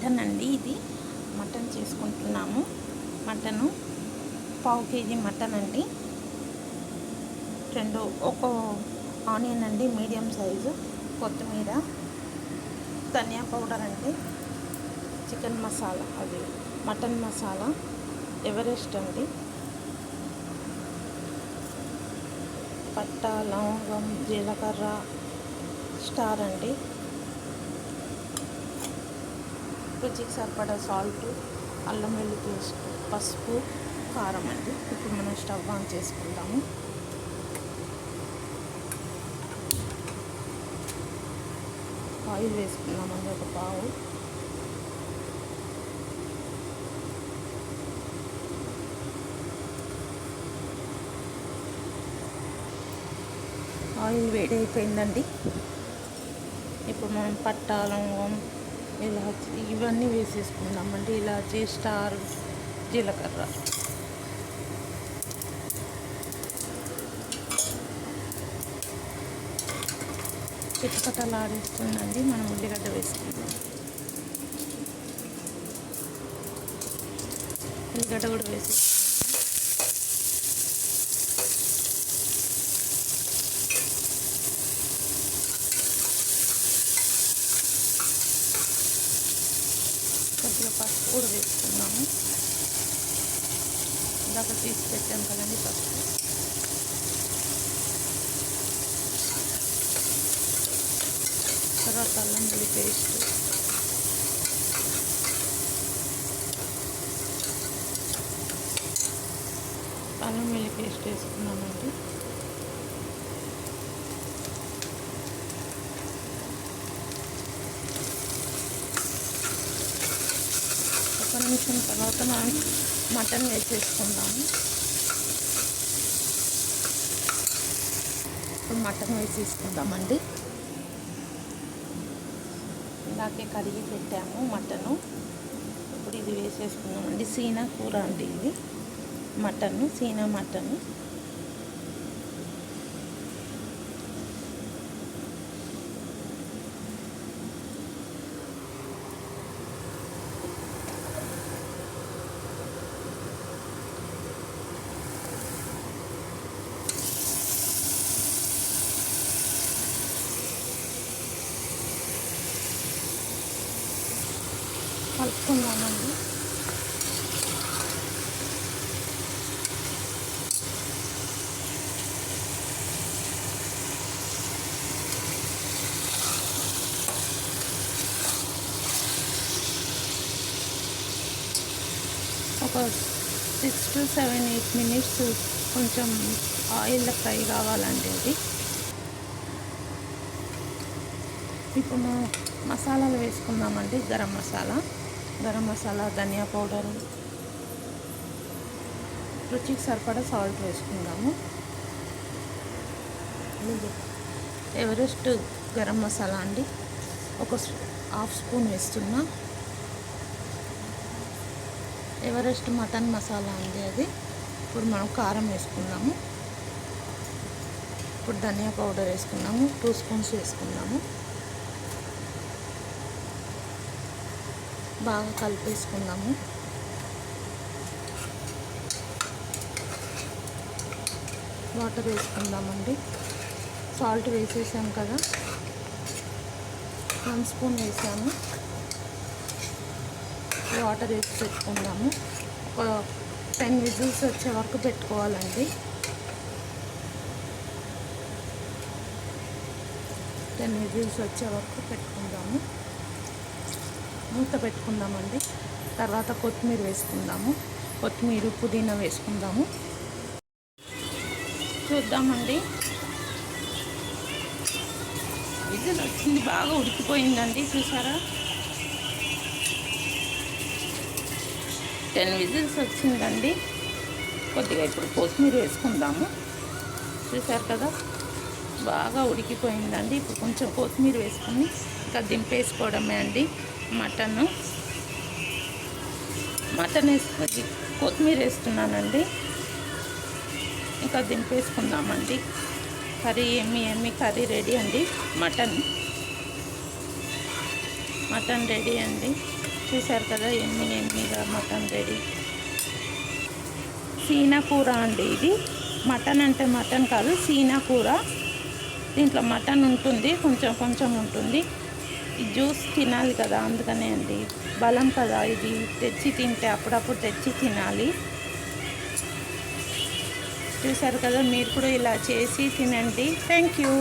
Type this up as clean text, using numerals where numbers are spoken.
Mutton అండి. ఇది mutton చేసుకుంటున్నాము. మటను పావు కేజీ మటన్ అండి. ఒక ఆనియన్ అండి, మీడియం సైజు, కొత్తిమీర, ధనియా పౌడర్ అండి, చికెన్ మసాలా, అది మటన్ మసాలా, ఎవరెస్ట్ అండి, పట్ట, లవంగం, జీలకర్ర, స్టార్ అండి, రుచికి సరిపడా సాల్ట్, అల్లం వెల్లుల్లి పేస్ట్, పసుపు, కారం అండి. ఇప్పుడు మనం స్టవ్ ఆన్ చేసుకుందాము. ఆయిల్ వేసుకుందామండి, ఒక పావు. ఆయిల్ వేడి అయిపోయిందండి. ఇప్పుడు మనం పట్ట, లవంగం, ఇలాచి ఇవన్నీ వేసేసుకుందామండి. ఇలాచి, స్టార్, జీలకర్ర. చిటపటలాడేస్తుందండి. మనం ఉల్లిగడ్డ వేసుకుందాం. ఉల్లిగడ్డ కూడా వేసి కొద్దిగా పసుపు కూడా వేసుకున్నాము. ఇందాక తీసి పెట్టాం కదండి పసుపు. తర్వాత అల్లం వెల్లుల్లి పేస్ట్, వేసుకున్నామండి. ఒక నిమిషం తర్వాత మనం మటన్ వేసేసుకుందాము. ఇప్పుడు మటన్ వేసేసుకుందామండి. ఇందాకే కడిగి పెట్టాము మటను. ఇప్పుడు ఇది వేసేసుకున్నామండి. సీనా కూర అండి ఇది. మటను, సీనా మటను. కలుపుకుందామండి. ఒక 6 to 7, 8 minutes కొంచెం ఆయిల్లో ఫ్రై కావాలండి అది. ఇప్పుడు మనం మసాలాలు వేసుకుందామండి. గరం మసాలా, ధనియా పౌడరు, రుచికి సరిపడా సాల్ట్ వేసుకుందాము. ఎవరెస్ట్ గరం మసాలా అండి, ఒక హాఫ్ స్పూన్ వేస్తున్నా. ఎవరెస్ట్ మటన్ మసాలా అండి అది. ఇప్పుడు మనం కారం వేసుకుందాము. ఇప్పుడు ధనియా పౌడర్ వేసుకున్నాము, 2 స్పూన్స్ వేసుకున్నాము. బాగా కలిపేసుకుందాము. వాటర్ వేసుకుందామండి. సాల్ట్ వేసేసాం కదా, 1 స్పూన్ వేసాము. వాటర్ వేసి పెట్టుకుందాము. ఒక 10 విజిల్స్ వచ్చే వరకు పెట్టుకోవాలండి. 10 విజిల్స్ వచ్చే వరకు పెట్టుకుందాము. మూత పెట్టుకుందామండి. తర్వాత కొత్తిమీర వేసుకుందాము. కొత్తిమీర, పుదీనా వేసుకుందాము. చూద్దామండి. విజిల్ వచ్చింది, బాగా ఉడికిపోయిందండి. చూసారా, 10 విజిల్స్ వచ్చిందండి. కొద్దిగా ఇప్పుడు కొత్తిమీర వేసుకుందాము. చూసారు కదా, బాగా ఉడికిపోయిందండి. ఇప్పుడు కొంచెం కొత్తిమీర వేసుకొని ఇంకా దింపేసుకోవడమే అండి. మటన్ వేసి కొత్తిమీర వేస్తున్నానండి. ఇంకా దింపేసుకుందామండి. కర్రీ ఎమ్మి కర్రీ రెడీ అండి. మటన్ రెడీ అండి. చూసారు కదా ఎమ్మిగా మటన్ రెడీ. సీనా కూర అండి ఇది. మటన్ అంటే మటన్ కాదు, సీనా కూర. దీంట్లో మటన్ ఉంటుంది, కొంచెం కొంచెం ఉంటుంది. ఈ జ్యూస్ తినాలి కదా, అందుకనే అండి. బలం కదా ఇది, తెచ్చి తింటే అప్పుడప్పుడు తెచ్చి తినాలి. చూసారు కదా, మీరు కూడా ఇలా చేసి తినండి. Thank you.